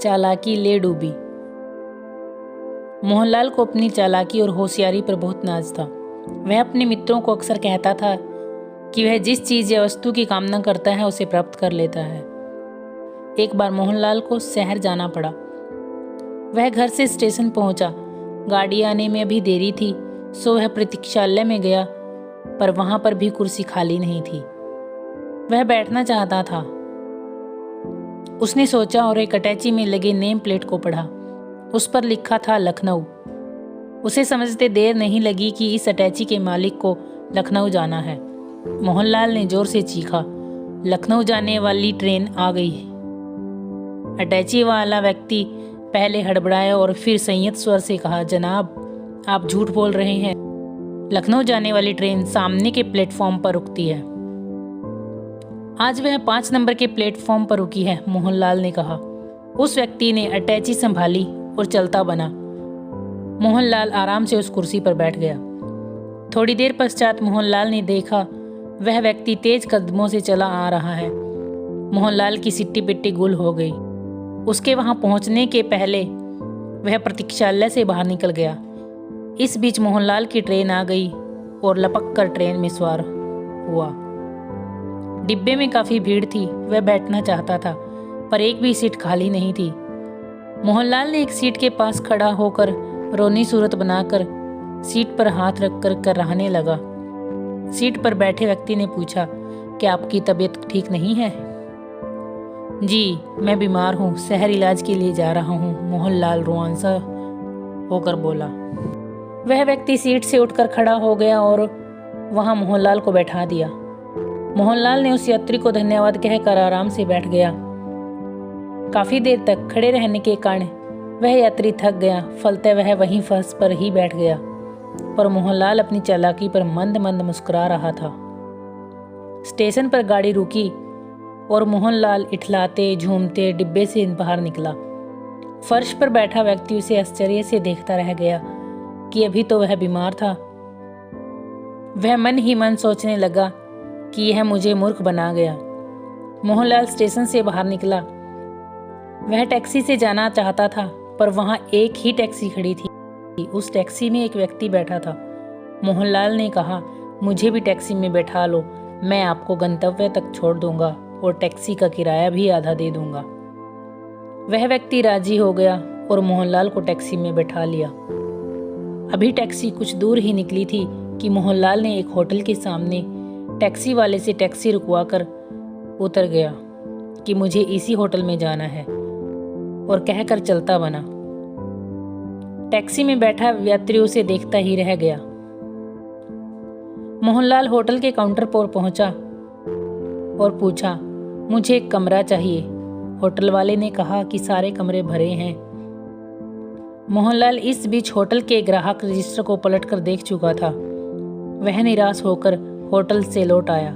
चालाकी ले डूबी। मोहनलाल को अपनी चालाकी और होशियारी पर बहुत नाज था। वह अपने मित्रों को अक्सर कहता था कि वह जिस चीज़ या वस्तु की कामना करता है उसे प्राप्त कर लेता है। एक बार मोहनलाल को शहर जाना पड़ा। वह घर से स्टेशन पहुंचा। गाड़ी आने में अभी देरी थी, सो वह प्रतीक्षालय में गया, पर वहां पर भी कुर्सी खाली नहीं थी। वह बैठना चाहता था। उसने सोचा और एक अटैची में लगे नेम प्लेट को पढ़ा। उस पर लिखा था लखनऊ। उसे समझते देर नहीं लगी कि इस अटैची के मालिक को लखनऊ जाना है। मोहनलाल ने जोर से चीखा, लखनऊ जाने वाली ट्रेन आ गई है। अटैची वाला व्यक्ति पहले हड़बड़ाया और फिर संयत स्वर से कहा, जनाब आप झूठ बोल रहे हैं। लखनऊ जाने वाली ट्रेन सामने के प्लेटफॉर्म पर रुकती है। आज वह 5 नंबर के प्लेटफॉर्म पर रुकी है, मोहनलाल ने कहा। उस व्यक्ति ने अटैची संभाली और चलता बना। मोहनलाल आराम से उस कुर्सी पर बैठ गया। थोड़ी देर पश्चात मोहनलाल ने देखा वह व्यक्ति तेज कदमों से चला आ रहा है। मोहनलाल की सिट्टी पिट्टी गुल हो गई। उसके वहां पहुंचने के पहले वह प्रतीक्षालय से बाहर निकल गया। इस बीच मोहनलाल की ट्रेन आ गई और लपक कर ट्रेन में सवार हुआ। डिब्बे में काफी भीड़ थी। वह बैठना चाहता था, पर एक भी सीट खाली नहीं थी। मोहनलाल ने एक सीट के पास खड़ा होकर रोनी सूरत बनाकर सीट पर हाथ रखकर कराहने लगा। सीट पर बैठे व्यक्ति ने पूछा, क्या आपकी तबीयत ठीक नहीं है? जी, मैं बीमार हूँ, शहर इलाज के लिए जा रहा हूँ, मोहनलाल रुआंसा होकर बोला। वह व्यक्ति सीट से उठकर खड़ा हो गया और वहां मोहनलाल को बैठा दिया। मोहनलाल ने उस यात्री को धन्यवाद कहकर आराम से बैठ गया। काफी देर तक खड़े रहने के कारण वह यात्री थक गया। फलतः वह वहीं फर्श पर ही बैठ गया, पर मोहनलाल अपनी चालाकी पर मंद मंद मुस्कुरा रहा था। स्टेशन पर गाड़ी रुकी और मोहनलाल इठलाते झूमते डिब्बे से बाहर निकला। फर्श पर बैठा व्यक्ति उसे आश्चर्य से देखता रह गया कि अभी तो वह बीमार था। वह मन ही मन सोचने लगा कि यह मुझे मूर्ख बना गया। मोहनलाल स्टेशन से बाहर निकला। वह टैक्सी से जाना चाहता था, पर वहां एक ही टैक्सी खड़ी थी। उस टैक्सी में एक व्यक्ति बैठा था। मोहनलाल ने कहा, मुझे भी टैक्सी में बैठा लो, मैं आपको गंतव्य तक छोड़ दूंगा और टैक्सी का किराया भी आधा दे दूंगा। वह व्यक्ति राजी हो गया और मोहनलाल को टैक्सी में बैठा लिया। अभी टैक्सी कुछ दूर ही निकली थी कि मोहनलाल ने एक होटल के सामने टैक्सी वाले से टैक्सी रुकवाकर उतर गया कि मुझे इसी होटल में जाना है, और कहकर चलता बना। टैक्सी में बैठा यात्री उसे देखता ही रह गया। मोहनलाल होटल के काउंटर पर पहुंचा और पूछा, मुझे एक कमरा चाहिए। होटल वाले ने कहा कि सारे कमरे भरे हैं। मोहनलाल इस बीच होटल के ग्राहक रजिस्टर को पलटकर देख चुका था। वह निराश होकर होटल से लौट आया।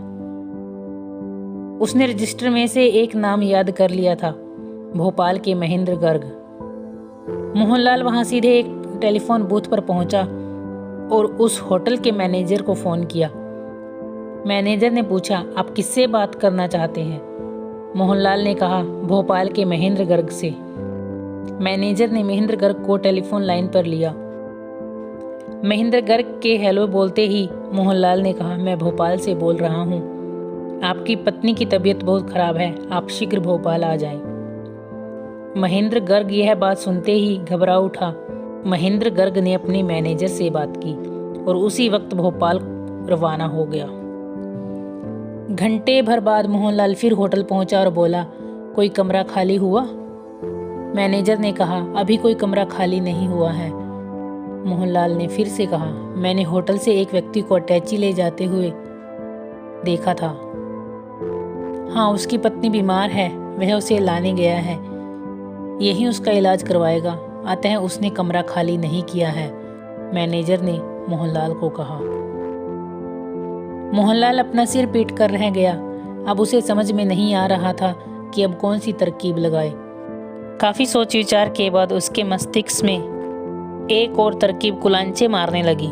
उसने रजिस्टर में से एक नाम याद कर लिया था, भोपाल के महेंद्र गर्ग। मोहनलाल वहां सीधे एक टेलीफोन बूथ पर पहुंचा और उस होटल के मैनेजर को फोन किया। मैनेजर ने पूछा, आप किससे बात करना चाहते हैं? मोहनलाल ने कहा, भोपाल के महेंद्र गर्ग से। मैनेजर ने महेंद्र गर्ग को टेलीफोन लाइन पर लिया। महेंद्र गर्ग के हेलो बोलते ही मोहनलाल ने कहा, मैं भोपाल से बोल रहा हूँ, आपकी पत्नी की तबीयत बहुत खराब है, आप शीघ्र भोपाल आ जाएं। महेंद्र गर्ग यह बात सुनते ही घबरा उठा। महेंद्र गर्ग ने अपने मैनेजर से बात की और उसी वक्त भोपाल रवाना हो गया। घंटे भर बाद मोहनलाल फिर होटल पहुंचा और बोला, कोई कमरा खाली हुआ? मैनेजर ने कहा, अभी कोई कमरा खाली नहीं हुआ है। मोहनलाल ने फिर से कहा, मैंने होटल से एक व्यक्ति को अटैची ले जाते हुए देखा था। हाँ, उसकी पत्नी बीमार है, वह उसे लाने गया है, यही उसका इलाज करवाएगा, अतः उसने कमरा खाली नहीं किया है, मैनेजर ने मोहनलाल को कहा। मोहनलाल अपना सिर पीट कर रह गया। अब उसे समझ में नहीं आ रहा था कि अब कौन सी तरकीब लगाए। काफी सोच विचार के बाद उसके मस्तिष्क में एक और तरकीब कुलांचे मारने लगी।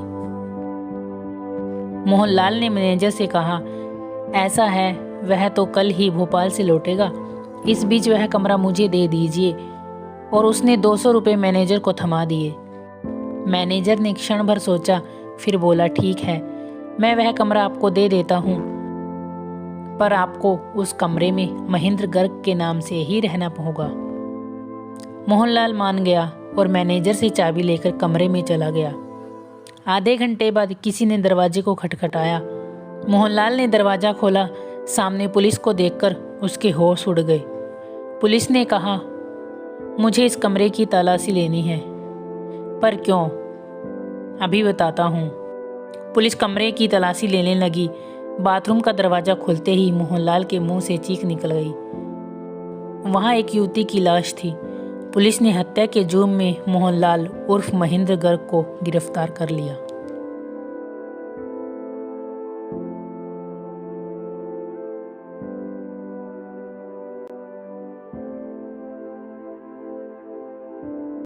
मोहनलाल ने मैनेजर से कहा, ऐसा है, वह तो कल ही भोपाल से लौटेगा, इस बीच वह कमरा मुझे दे दीजिए और उसने 200 रुपये मैनेजर को थमा दिए। मैनेजर ने क्षण भर सोचा, फिर बोला, ठीक है, मैं वह कमरा आपको दे देता हूँ, पर आपको उस कमरे में महेंद्र गर्ग के नाम से ही रहना होगा। मोहनलाल मान गया और मैनेजर से चाबी लेकर कमरे में चला गया। आधे घंटे बाद किसी ने दरवाजे को खटखटाया। मोहनलाल ने दरवाज़ा खोला। सामने पुलिस को देखकर उसके होश उड़ गए। पुलिस ने कहा, मुझे इस कमरे की तलाशी लेनी है। पर क्यों? अभी बताता हूँ। पुलिस कमरे की तलाशी लेने लगी। बाथरूम का दरवाज़ा खुलते ही मोहनलाल के मुंह से चीख निकल गई। वहाँ एक युवती की लाश थी। पुलिस ने हत्या के जुर्म में मोहनलाल उर्फ महेंद्र गर्ग को गिरफ्तार कर लिया।